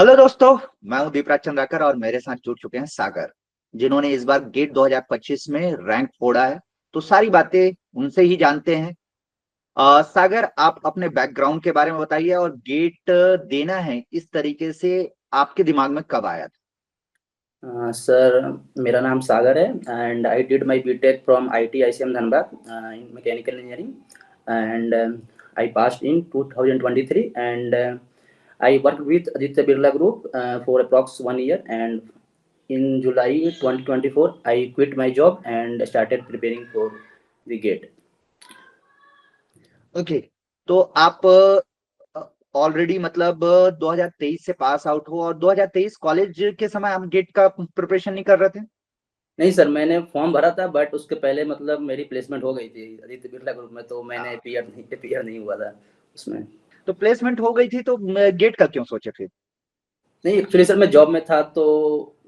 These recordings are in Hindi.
हेलो दोस्तों। मैं हूं दीपराज चंद्राकर और मेरे साथ जुड़ चुके हैं सागर, जिन्होंने इस बार गेट 2025 में रैंक फोड़ा है। तो सारी बातें उनसे ही जानते हैं। सागर, आप अपने बैकग्राउंड के बारे में बताइए और गेट देना है इस तरीके से आपके दिमाग में कब आया था? सर, मेरा नाम सागर है and I did my BTech from IIT ISM Dhanbad in mechanical engineering and I passed in 2023 and I worked with Aditya Birla Group for approx 1 year, and in July 2024 I quit my job and started preparing for the GATE. Okay. तो आप ऑलरेडी मतलब 2023 से पास आउट हो और 2023 कॉलेज के समय आप गेट का प्रिपरेशन नहीं कर रहे थे? नहीं सर, मैंने फॉर्म भरा था बट उसके पहले मतलब मेरी प्लेसमेंट हो गई थी आदित्य बिरला ग्रुप में, तो मैंने पीआर नहीं हुआ था उसमें। तो प्लेसमेंट हो गई थी तो गेट का क्यों सोचे फिर? नहीं, एक्चुअली सर मैं जॉब में था तो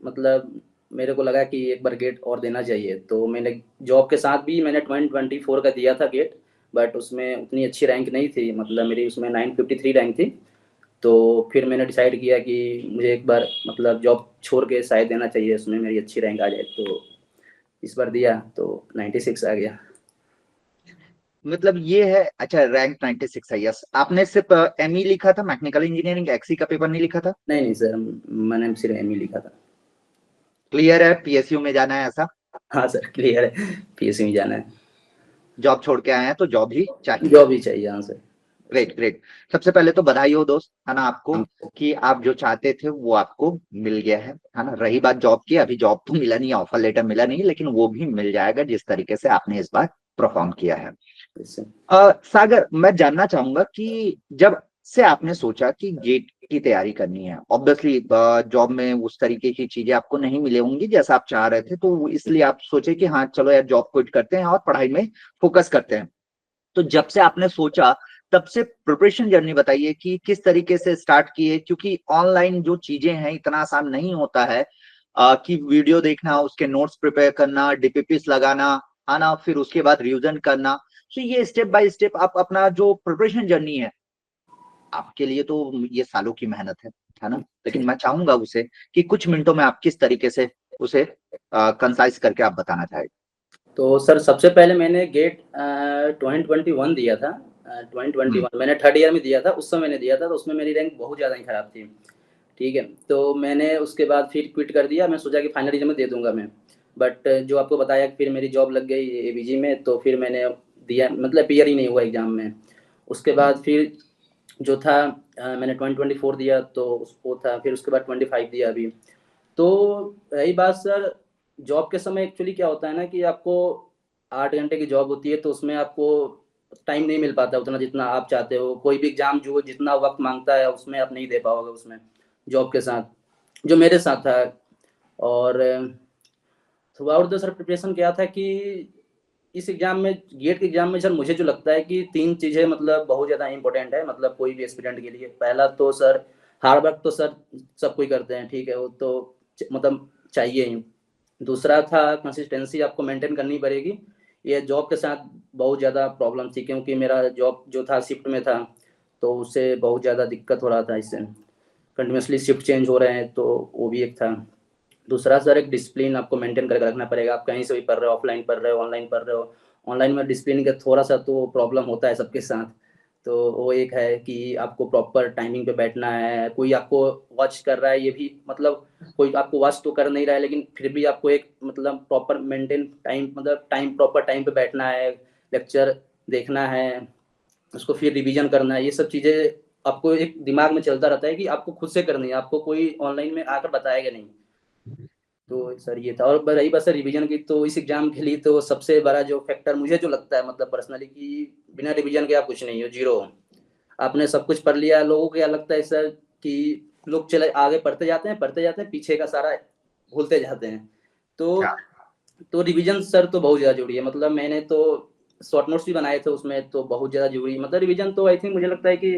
मतलब मेरे को लगा कि एक बार गेट और देना चाहिए, तो मैंने जॉब के साथ भी मैंने 2024 का दिया था गेट। बट उसमें उतनी अच्छी रैंक नहीं थी, मतलब मेरी उसमें 953 रैंक थी। तो फिर मैंने डिसाइड किया कि मुझे एक बार मतलब जॉब छोड़ के शायद देना चाहिए, उसमें मेरी अच्छी रैंक आ जाए। तो इस बार दिया तो 96 आ गया। मतलब ये है। अच्छा, रैंक 96 है। यस, आपने सिर्फ एमई लिखा था, मैकेनिकल इंजीनियरिंग एक्सी का पेपर नहीं लिखा था? नहीं नहीं सर, मैंने सिर्फ एम ही लिखा था। क्लियर है, पीएसयू में जाना है ऐसा? हाँ सर, क्लियर है, पीएससी में जाना है। जॉब छोड़ के आए हैं तो जॉब ही चाहिए। जॉब ही चाहिए, हाँ सर। Great great. सबसे पहले तो बधाई हो दोस्त, है ना आपको, हाँ कि आप जो चाहते थे वो आपको मिल गया है ना। रही बात जॉब की, अभी जॉब तो मिला नहीं, ऑफर लेटर मिला नहीं, लेकिन वो भी मिल जाएगा जिस तरीके से आपने इस बार परफॉर्म किया है। सर। सागर, मैं जानना चाहूंगा कि जब से आपने सोचा कि गेट की तैयारी करनी है, ऑब्वियसली जॉब में उस तरीके की चीजें आपको नहीं मिले होंगी जैसा आप चाह रहे थे, तो इसलिए आप सोचे कि हाँ चलो यार जॉब क्विट करते हैं और पढ़ाई में फोकस करते हैं। तो जब से आपने सोचा तब से प्रिपरेशन जर्नी बताइए कि किस तरीके से स्टार्ट किए, क्योंकि ऑनलाइन जो चीजें हैं इतना आसान नहीं होता है कि वीडियो देखना, उसके नोट्स प्रिपेयर करना, डीपीपीस लगाना, है ना, फिर उसके बाद रिवीजन करना। तो ये स्टेप बाय स्टेप आप अपना जो प्रिपरेशन जर्नी है, आपके लिए तो ये सालों की मेहनत है ना। लेकिन मैं चाहूंगा उसे कि कुछ मिनटों में आप किस तरीके से उसे कंसाइज करके आप बताना चाहें। तो सर सबसे पहले मैंने गेट 2021 दिया था। 2021 मैंने थर्ड ईयर में दिया था, उस समय मैंने दिया था, तो उसमें मेरी रैंक बहुत ज़्यादा ही खराब थी। ठीक है, तो मैंने उसके बाद फिर क्विट कर दिया, मैं सोचा कि फाइनल एग्जाम में दे दूंगा मैं। बट जो आपको बताया कि फिर मेरी जॉब लग गई एबीजी में, तो फिर मैंने दिया, मतलब क्लियर ही नहीं हुआ एग्जाम में। उसके बाद फिर जो था मैंने 2024 दिया तो वो था, फिर उसके बाद 25 दिया अभी। तो रही बात सर, जॉब के समय एक्चुअली क्या होता है ना कि आपको 8 घंटे की जॉब होती है, तो उसमें आपको टाइम नहीं मिल पाता उतना जितना आप चाहते हो। कोई भी एग्जाम जो जितना वक्त मांगता है उसमें आप नहीं दे पाओगे उसमें, जॉब के साथ जो मेरे साथ था। और through out the sir preparation क्या था कि इस एग्जाम में, गेट के एग्जाम में सर मुझे जो लगता है कि 3 चीज़ें मतलब बहुत ज़्यादा इंपॉर्टेंट है, मतलब कोई भी एस्पिरेंट के लिए। पहला तो सर हार्ड वर्क, तो सर सब कोई करते हैं, ठीक है, वो तो मतलब चाहिए ही। दूसरा था कंसिस्टेंसी, आपको मेंटेन करनी पड़ेगी। ये जॉब के साथ बहुत ज़्यादा प्रॉब्लम थी, क्योंकि मेरा जॉब जो था शिफ्ट में था, तो उससे बहुत ज़्यादा दिक्कत हो रहा था। इससे कंटिन्यूसली शिफ्ट चेंज हो रहे हैं, तो वो भी एक था। दूसरा सर एक डिसिप्लिन आपको मेंटेन करके रखना पड़ेगा। आप कहीं से भी पढ़ रहे हो, ऑफलाइन पढ़ रहे हो, ऑनलाइन पढ़ रहे हो, ऑनलाइन में डिसिप्लिन का थोड़ा सा तो प्रॉब्लम होता है सबके साथ। तो वो एक है कि आपको प्रॉपर टाइमिंग पे बैठना है, कोई आपको वॉच कर रहा है ये भी, मतलब कोई आपको वॉच तो कर नहीं रहा है, लेकिन फिर भी आपको एक मतलब प्रॉपर मेंटेन टाइम, मतलब टाइम प्रॉपर टाइम पे बैठना है, लेक्चर देखना है, उसको फिर रिवीजन करना है। ये सब चीज़ें आपको एक दिमाग में चलता रहता है कि आपको खुद से करनी है, आपको कोई ऑनलाइन में आकर बताएगा नहीं। तो सर ये था। और रही बात सर रिवीजन की, तो इस एग्जाम के लिए तो सबसे बड़ा जो फैक्टर मुझे जो लगता है, मतलब पर्सनली, कि बिना रिवीजन के आप कुछ नहीं हो, जीरो हो। आपने सब कुछ पढ़ लिया। लोगों को क्या लगता है सर कि लोग चले आगे पढ़ते जाते हैं, पीछे का सारा भूलते जाते हैं। तो क्या? रिवीजन सर तो बहुत ज़्यादा जरूरी है। मतलब मैंने तो शॉर्ट नोट्स भी बनाए थे उसमें, तो बहुत ज़्यादा जरूरी, मतलब रिवीजन तो आई थिंक मुझे लगता है कि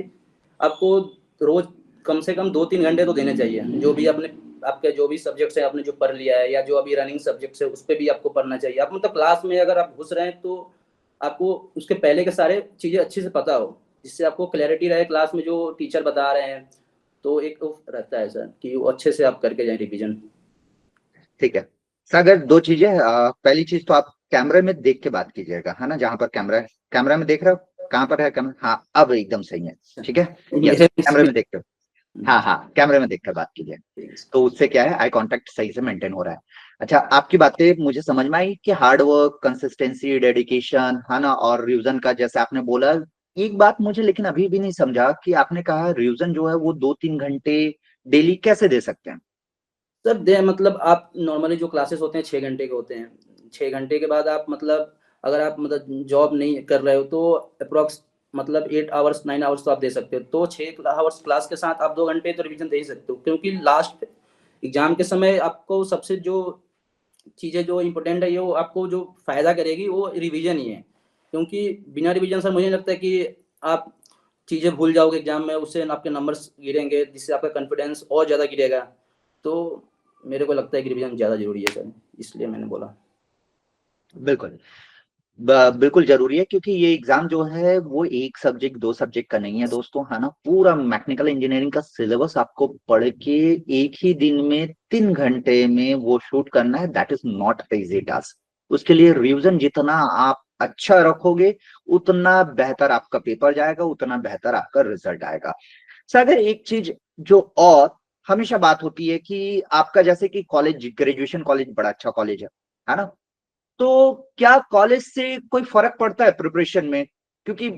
आपको रोज कम से कम 2-3 घंटे तो देने चाहिए। जो भी आपने, आपके जो भी सब्जेक्ट्स है आपने जो पढ़ लिया है, या जो अभी रनिंग सब्जेक्ट्स है उस पर भी आपको पढ़ना चाहिए। आप मतलब क्लास में अगर आप घुस रहे हैं तो आपको उसके पहले के सारे चीज़ें अच्छे से पता हो, जिससे आपको क्लैरिटी रहे क्लास में जो टीचर बता रहे हैं। तो एक वो रहता है सर कि वो अच्छे से आप करके जाए रिवीजन। ठीक है सागर, दो चीजें। पहली चीज तो आप कैमरे में देख के बात कीजिएगा, है ना, जहां पर कैमरा है। कैमरा में देख रहे हो, कहाँ पर है कैमरा? हाँ, अब एकदम सही है। ठीक है, यस, मेरे कैमरे में देख के। हाँ हाँ, कैमरे में देखकर बात कीजिए। ठीक है। तो उससे क्या है, आई कांटेक्ट सही से मेंटेन हो रहा है। अच्छा, आपकी बातें मुझे समझ में आई कि हार्ड वर्क, कंसिस्टेंसी, डेडिकेशन, है ना, और रिवीजन का जैसे आपने बोला। एक बात मुझे लेकिन अभी भी नहीं समझा कि आपने कहा रिवीजन जो है वो 2-3 घंटे डेली कैसे दे सकते हैं? सर दे मतलब आप नॉर्मली जो क्लासेस होते हैं 6 घंटे के होते हैं। 6 घंटे के बाद आप मतलब अगर आप मतलब जॉब नहीं कर रहे हो तो अप्रोक्स मतलब 8 आवर्स 9 आवर्स तो आप दे सकते हो। तो 6 आवर्स क्लास के साथ आप 2 घंटे तो रिवीजन दे ही सकते हो, क्योंकि लास्ट एग्जाम के समय आपको सबसे जो चीज़ें जो इम्पोर्टेंट है, ये वो आपको जो फ़ायदा करेगी वो रिवीजन ही है। क्योंकि बिना रिवीजन सर मुझे नहीं लगता है कि आप चीज़ें भूल जाओगे एग्जाम में, उससे आपके नंबर्स गिरेंगे, जिससे आपका कॉन्फिडेंस और ज़्यादा गिरेगा। तो मेरे को लगता है कि रिवीजन ज़्यादा ज़रूरी है सर, इसलिए मैंने बोला। बिल्कुल। बिल्कुल जरूरी है, क्योंकि ये एग्जाम जो है वो एक सब्जेक्ट, दो सब्जेक्ट का नहीं है दोस्तों, है ना। पूरा मैकेनिकल इंजीनियरिंग का सिलेबस आपको पढ़ के एक ही दिन में 3 घंटे में वो शूट करना है। That is not easy task. उसके लिए रिवीजन जितना आप अच्छा रखोगे, उतना बेहतर आपका पेपर जाएगा, उतना बेहतर आपका रिजल्ट आएगा। सागर, एक चीज जो और हमेशा बात होती है कि आपका जैसे कि कॉलेज, ग्रेजुएशन कॉलेज बड़ा अच्छा कॉलेज है ना। तो क्या कॉलेज से कोई फर्क पड़ता है प्रिपरेशन में? क्योंकि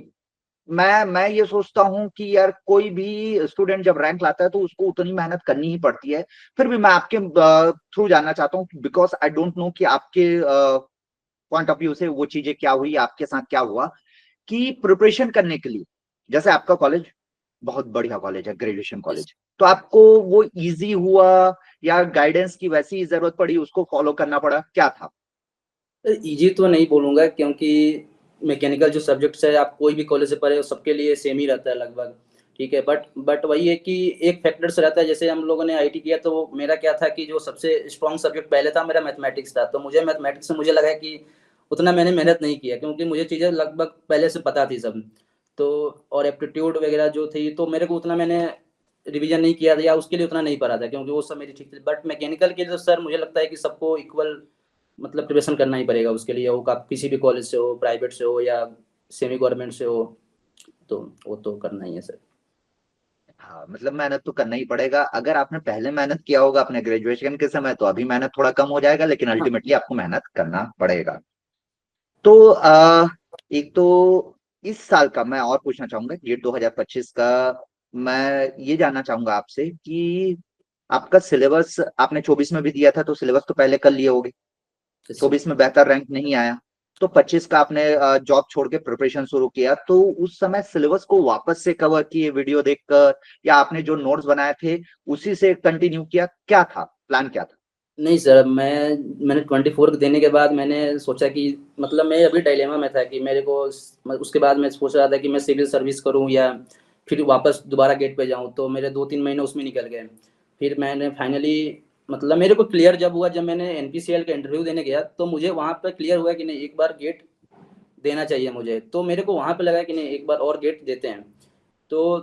मैं ये सोचता हूं कि यार कोई भी स्टूडेंट जब रैंक लाता है तो उसको उतनी मेहनत करनी ही पड़ती है। फिर भी मैं आपके थ्रू जानना चाहता हूँ, बिकॉज आई डोंट नो कि आपके पॉइंट ऑफ व्यू से वो चीजें क्या हुई, आपके साथ क्या हुआ कि प्रिपरेशन करने के लिए, जैसे आपका कॉलेज बहुत बढ़िया कॉलेज है, ग्रेजुएशन कॉलेज, तो आपको वो इजी हुआ या गाइडेंस की वैसी ही जरूरत पड़ी, उसको फॉलो करना पड़ा, क्या था? ईजी तो नहीं बोलूँगा, क्योंकि मैकेनिकल जो सब्जेक्ट्स है आप कोई भी कॉलेज से पढ़े हो सबके लिए सेम ही रहता है लगभग। ठीक है, बट वही है कि एक फैक्टर्स रहता है। जैसे हम लोगों ने आईटी किया तो मेरा क्या था कि जो सबसे स्ट्रॉन्ग सब्जेक्ट पहले था मेरा मैथमेटिक्स था। तो मुझे मैथमेटिक्स में मुझे लगा कि उतना मैंने मेहनत नहीं किया, क्योंकि मुझे चीज़ें लगभग पहले से पता थी सब। तो और एप्टीट्यूड वगैरह जो थी तो मेरे को उतना मैंने रिवीजन नहीं किया था, या उसके लिए उतना नहीं पढ़ा था, क्योंकि वो सब मेरी ठीक थी। बट मैकेनिकल के लिए सर मुझे लगता है कि सबको इक्वल मतलब प्रिपरेशन करना ही पड़ेगा उसके लिए, वो आप किसी भी कॉलेज से हो, प्राइवेट से हो या सेमी गवर्नमेंट से हो, तो वो तो करना ही है सर। हाँ, मतलब मेहनत तो करना ही पड़ेगा। अगर आपने पहले मेहनत किया होगा अपने ग्रेजुएशन के समय, तो अभी मेहनत थोड़ा कम हो जाएगा, लेकिन हाँ अल्टीमेटली आपको मेहनत करना पड़ेगा। तो एक तो इस साल का मैं और पूछना चाहूंगा, ये 2025 का, मैं ये जानना चाहूंगा आपसे कि आपका सिलेबस आपने 24 में भी दिया था, तो सिलेबस तो पहले कर लिए होगे। सर। 24 में बेहतर रैंक नहीं आया, तो 25 का आपने जॉब छोड़ के प्रिपरेशन शुरू किया, तो उस समय सिलेबस को वापस से कवर किए वीडियो देखकर, या आपने जो नोट्स बनाए थे उसी से कंटिन्यू किया? क्या था प्लान, क्या था? नहीं सर, मैंने 24 के देने के बाद मैंने सोचा कि मतलब मैं अभी डायलेमा में था कि मेरे को उसके बाद मैं सोच रहा था कि मैं सिविल सर्विस करूं या फिर वापस दोबारा गेट पे जाऊं। तो मेरे 2-3 महीने उसमें निकल गए। फिर मैंने फाइनली मतलब मेरे को क्लियर जब हुआ, जब मैंने एनपीसीएल का इंटरव्यू देने गया तो मुझे वहाँ पर क्लियर हुआ कि नहीं, एक बार गेट देना चाहिए मुझे। तो मेरे को वहाँ पे लगा कि नहीं, एक बार और गेट देते हैं। तो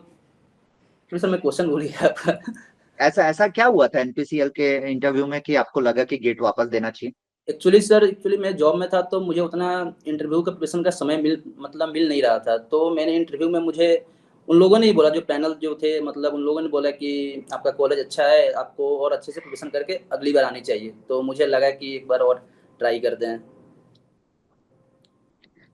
फिर सर मैं क्वेश्चन भूल गया आपका। ऐसा ऐसा क्या हुआ था एनपीसीएल के इंटरव्यू में कि आपको लगा कि गेट वापस देना चाहिए? एक्चुअली सर, एक्चुअली मैं जॉब में था तो मुझे उतना इंटरव्यू का प्रिपरेशन का समय मिल नहीं रहा था। तो मैंने इंटरव्यू में मुझे उन लोगों ने ही बोला, जो पैनल जो थे, मतलब उन लोगों ने बोला कि आपका कॉलेज अच्छा है, आपको और अच्छे से प्रिपरेशन करके अगली बार आनी चाहिए। तो मुझे लगा कि एक बार और ट्राई करते हैं।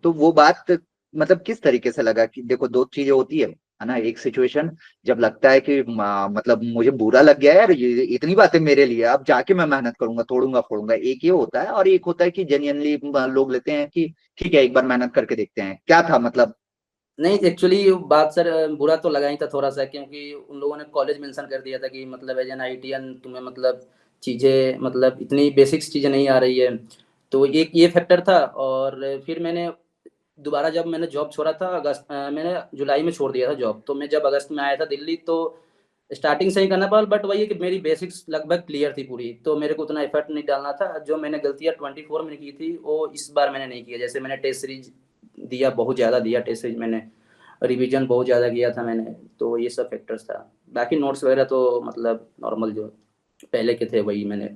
तो वो बात मतलब किस तरीके से लगा कि देखो, दो चीजें होती है ना। एक सिचुएशन जब लगता है कि मतलब मुझे बुरा लग गया यार, ये इतनी बातें मेरे लिए, अब जाके मैं मेहनत करूंगा, तोड़ूंगा फोड़ूंगा, एक ये होता है। और एक होता है कि जेन्युइनली लोग लेते हैं कि ठीक है, एक बार मेहनत करके देखते हैं। क्या था मतलब? नहीं, एक्चुअली बात सर बुरा तो लगा ही था थोड़ा सा, क्योंकि उन लोगों ने कॉलेज मेंशन कर दिया था कि मतलब एज एन आईटीएन तुम्हें मतलब चीज़ें मतलब इतनी बेसिक्स चीज़ें नहीं आ रही है। तो एक ये फैक्टर था। और फिर मैंने दोबारा जब मैंने जॉब छोड़ा था मैंने जुलाई में छोड़ दिया था जॉब। तो मैं जब अगस्त में आया था दिल्ली तो स्टार्टिंग से ही करना पड़ा। बट वही है कि मेरी बेसिक्स लगभग क्लियर थी पूरी, तो मेरे को उतना एफर्ट नहीं डालना था। जो मैंने गलतियाँ 24 में की थी वो इस बार मैंने नहीं किया। जैसे मैंने टेस्ट सीरीज दिया, बहुत ज़्यादा दिया टेस्ट सीरीज मैंने। रिवीजन बहुत ज़्यादा किया था मैंने, तो ये सब फैक्टर्स था। बाकी नोट्स वगैरह तो मतलब नॉर्मल जो पहले के थे वही मैंने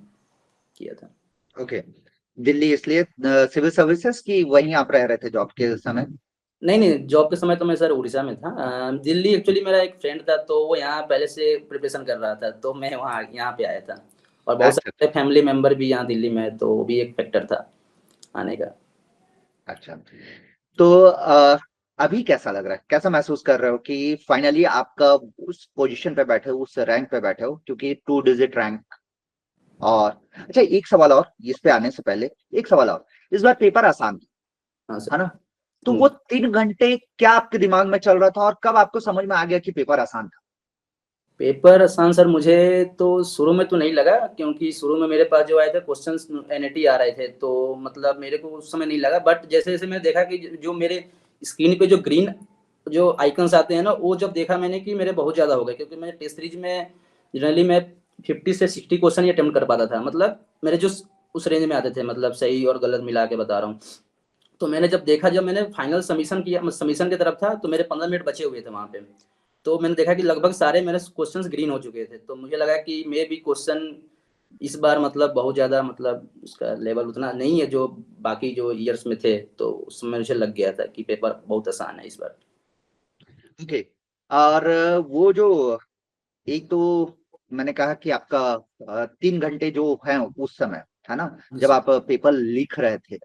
किया था। ओके। दिल्ली इसलिए सिविल सर्विसेज की वहीं आप रह रहे थे जॉब के समय? नहीं नहीं, जॉब के समय तो मैं सर उड़ीसा में था। दिल्ली एक्चुअली मेरा एक फ्रेंड था, तो वो यहाँ पहले से प्रिपरेशन कर रहा था, तो मैं वहाँ यहाँ पे आया था। और बहुत अच्छा सारे फैमिली मेंबर भी यहाँ दिल्ली में है, तो वो भी एक फैक्टर था आने का। अच्छा। तो अभी कैसा लग रहा है, कैसा महसूस कर रहे हो कि फाइनली आपका उस पोजीशन पे बैठे हो, उस रैंक पे बैठे हो, क्योंकि 2 डिजिट रैंक। और अच्छा, एक सवाल और इस पे आने से पहले, एक सवाल और। इस बार पेपर आसान हाँ है सर। ना? तो वो 3 घंटे क्या आपके दिमाग में चल रहा था और कब आपको समझ में आ गया कि पेपर आसान था? पेपर आसान सर मुझे तो शुरू में तो नहीं लगा, क्योंकि शुरू में मेरे पास जो आए थे क्वेश्चंस एनईटी आ रहे थे, तो मतलब मेरे को उस समय नहीं लगा। बट जैसे जैसे मैंने देखा कि जो मेरे स्क्रीन पे जो ग्रीन जो आइकन्स आते हैं ना, वो जब देखा मैंने कि मेरे बहुत ज़्यादा हो गए, क्योंकि मैं टेस्ट सीरीज में जनरली मैं 50 से 60 क्वेश्चन ही अटेम्प्ट कर पाता था। मतलब मेरे जो उस रेंज में आते थे, मतलब सही और गलत मिला के बता रहा हूँ। तो मैंने जब देखा, जब मैंने फाइनल सबमिशन किया, सबमिशन की तरफ था, तो मेरे 15 मिनट बचे हुए थे वहाँ पे। तो मैंने देखा कि लगभग सारे मेरे क्वेश्चंस ग्रीन हो चुके थे, तो मुझे लगा कि मे भी क्वेश्चन इस बार मतलब बहुत ज़्यादा मतलब उसका लेवल उतना नहीं है जो बाकी जो ईयर्स में थे, तो उसमें मुझे लग गया था कि पेपर बहुत आसान है इस बार। ओके। और वो जो एक तो मैंने कहा कि आपका 3 घंटे जो है उस समय, है ना, जब आप पेपर लिख रहे थे,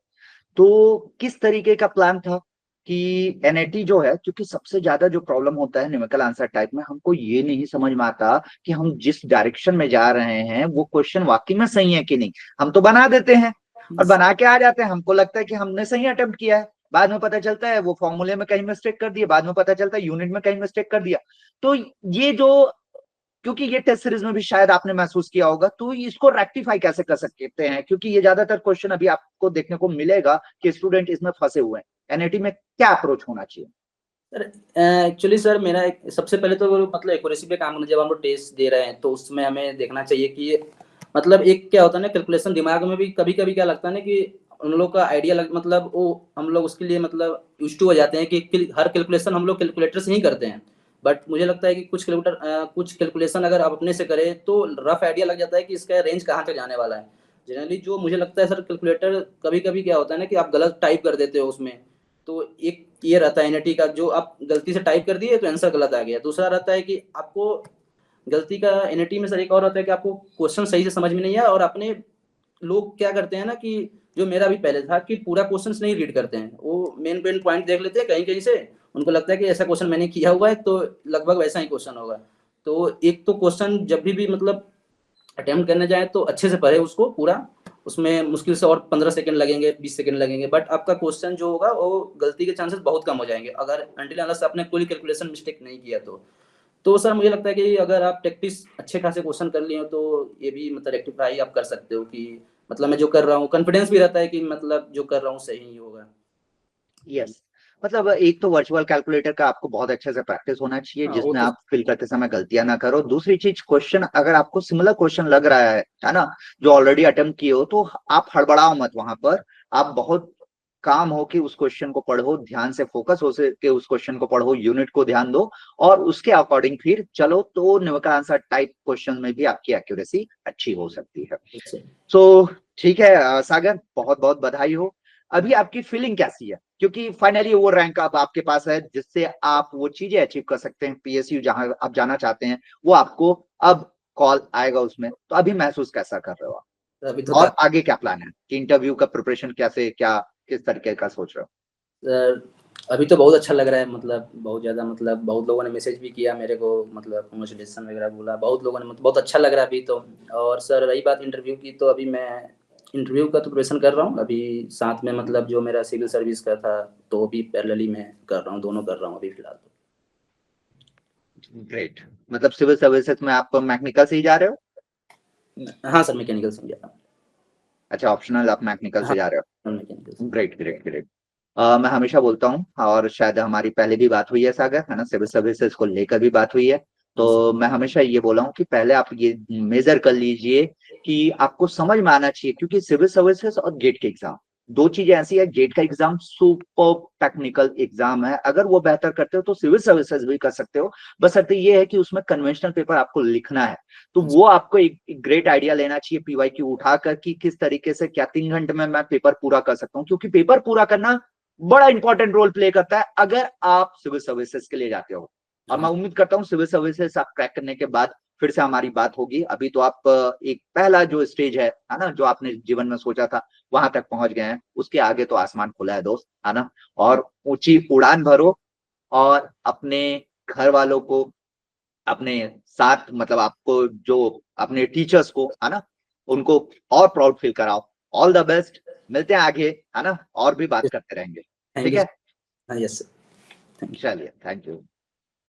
तो किस तरीके का प्लान था कि एनआईटी जो है, क्योंकि सबसे ज्यादा जो प्रॉब्लम होता है न्यूमेरिकल आंसर टाइप में, हमको ये नहीं समझ में आता कि हम जिस डायरेक्शन में जा रहे हैं वो क्वेश्चन वाकई में सही है कि नहीं। हम तो बना देते हैं और बना के आ जाते हैं, हमको लगता है कि हमने सही अटेम्प्ट किया है, बाद में पता चलता है वो फॉर्मूले में कहीं मिस्टेक कर दिया, बाद में पता चलता है यूनिट में कहीं मिस्टेक कर दिया। तो ये जो, क्योंकि ये टेस्ट सीरीज में भी शायद आपने महसूस किया होगा, तो इसको रेक्टिफाई कैसे कर सकते हैं? क्योंकि ये ज्यादातर क्वेश्चन अभी आपको देखने को मिलेगा कि स्टूडेंट इसमें फंसे हुए हैं। एनआईटी में क्या अप्रोच होना चाहिए? सर एक्चुअली सर मेरा सबसे पहले तो मतलब एक्यूरेसी पे काम करना। जब हम लोग टेस्ट दे रहे हैं तो उसमें हमें देखना चाहिए कि मतलब एक क्या होता है ना, कैलकुलेशन दिमाग में भी कभी कभी क्या लगता है ना कि उन लोग का आइडिया मतलब वो हम लोग उसके लिए मतलब यूज टू हो जाते हैं कि हर कैलकुलेशन हम लोग कैलकुलेटर से ही करते हैं। बट मुझे लगता है कि कुछ कैलकुलेशन अगर आप अपने से करें तो रफ आइडिया लग जाता है कि इसका रेंज कहाँ तक जाने वाला है। जनरली जो मुझे लगता है सर, कैलकुलेटर कभी कभी क्या होता है ना कि आप गलत टाइप कर देते हो उसमें। तो एक ये रहता है एनईटी का, जो आप गलती से टाइप कर दिए तो आंसर गलत आ गया। दूसरा रहता है कि आपको गलती का एनईटी में सर एक और रहता है कि आपको क्वेश्चन सही से समझ में नहीं आया, और अपने लोग क्या करते हैं ना कि जो मेरा भी पहले था कि पूरा क्वेश्चन नहीं रीड करते हैं, वो मेन मेन पॉइंट देख लेते हैं कहीं कहीं से। उनको लगता है कि ऐसा क्वेश्चन मैंने किया हुआ है तो लगभग वैसा ही क्वेश्चन होगा। तो एक तो क्वेश्चन जब भी मतलब अटेम्प्ट करने जाए तो अच्छे से पढ़े उसको पूरा। उसमें मुश्किल से और 15 सेकंड लगेंगे, 20 सेकंड लगेंगे, बट आपका क्वेश्चन जो होगा वो गलती के चांसेस बहुत कम हो जाएंगे, अगर अनटिल अनलेस आपने कोई कैलकुलेशन मिस्टेक नहीं किया तो सर मुझे लगता है कि अगर आप प्रैक्टिस अच्छे खासे क्वेश्चन कर लिए हो तो ये भी मतलब रेक्टिफाई आप कर सकते हो कि मतलब मैं जो कर रहा हूँ कॉन्फिडेंस भी रहता है कि मतलब जो कर रहा हूँ सही ही होगा। यस। मतलब एक तो वर्चुअल कैलकुलेटर का आपको बहुत अच्छे से प्रैक्टिस होना चाहिए, हाँ वो जिसमें तो। आप फिल करते समय गलतियां ना करो। दूसरी चीज, क्वेश्चन अगर आपको सिमिलर क्वेश्चन लग रहा है ना, जो ऑलरेडी अटेम्प्ट किए हो, तो आप हड़बड़ाओ मत वहां पर। आप बहुत काम हो कि उस क्वेश्चन को पढ़ो, ध्यान से फोकस हो सके उस क्वेश्चन को पढ़ो, यूनिट को ध्यान दो और उसके अकॉर्डिंग फिर चलो, तो न्यूमेरिकल आंसर टाइप क्वेश्चन में भी आपकी एक्यूरेसी अच्छी हो सकती है। अच्छा। सो ठीक है सागर, बहुत बहुत बधाई हो। अभी आपकी फीलिंग कैसी है, क्योंकि फाइनली वो रैंक अब आपके पास है जिससे आप वो चीजें अचीव कर सकते हैं, पीएसयू जहां आप जाना चाहते हैं वो आपको अब कॉल आएगा उसमें। तो अभी महसूस कैसा कर रहे हो आप? अभी तो और आगे क्या प्लान है कि इंटरव्यू का प्रिपरेशन कैसे, क्या किस तरीके का सोच रहे हो? सर अभी तो बहुत अच्छा लग रहा है, मतलब बहुत ज़्यादा, मतलब बहुत लोगों ने मैसेज भी किया मेरे को, मतलब कॉन्ग्रेचुलेसन वगैरह बोला बहुत लोगों ने, मतलब बहुत अच्छा लग रहा है अभी तो। और सर रही बात इंटरव्यू की, तो अभी मैं इंटरव्यू का तो प्रिपरेशन कर रहा हूँ अभी, साथ में मतलब जो मेरा सिविल सर्विस का था तो भी पैरेलली मैं कर रहा हूँ, दोनों कर रहा हूँ अभी फिलहाल तो। ग्रेट। मतलब सिविल सर्विसेज में आप मैकेनिकल से ही जा रहे हो? हाँ सर, मैकेनिकल से जा रहा अच्छा, ऑप्शनल आप मैकेनिकल हूँ। से जा रहे हाँ मैकेनिकल से। हो। Great great great. मैं हमेशा बोलता हूँ, और शायद हमारी पहले भी बात हुई है सागर, है ना, सिविल सर्विसेज को लेकर भी बात हुई है। हाँ सर। तो मैं हमेशा ये बोला हूँ कि पहले आप ये मेजर कर लीजिए कि आपको समझ में आना चाहिए, क्योंकि सिविल सर्विसेज और गेट के एग्जाम दो चीजें ऐसी है, गेट का एग्जाम सुपर टेक्निकल एग्जाम है, अगर वो बेहतर करते हो तो सिविल सर्विसेज भी कर सकते हो, बस शर्त ये है कि उसमें कन्वेंशनल पेपर आपको लिखना है, तो वो आपको एक ग्रेट आइडिया लेना चाहिए पीवाईक्यू उठाकर कि किस तरीके से क्या 3 घंटे में मैं पेपर पूरा कर सकता हूँ, क्योंकि पेपर पूरा करना बड़ा इंपॉर्टेंट रोल प्ले करता है अगर आप सिविल सर्विसेज के लिए जाते हो। और मैं उम्मीद करता हूँ सिविल सर्विसेज आप क्रैक करने के बाद फिर से हमारी बात होगी। अभी तो आप एक पहला जो स्टेज है ना, जो आपने जीवन में सोचा था वहां तक पहुंच गए हैं, उसके आगे तो आसमान खुला है दोस्त, है ना। और ऊंची उड़ान भरो और अपने घर वालों को, अपने साथ मतलब आपको जो अपने टीचर्स को, है ना, उनको और प्राउड फील कराओ। ऑल द बेस्ट, मिलते हैं आगे, है ना, और भी बात करते रहेंगे। थैंक ठीक यू। है, हाँ, यस सर, थैंक यू। चलिए, थैंक यू।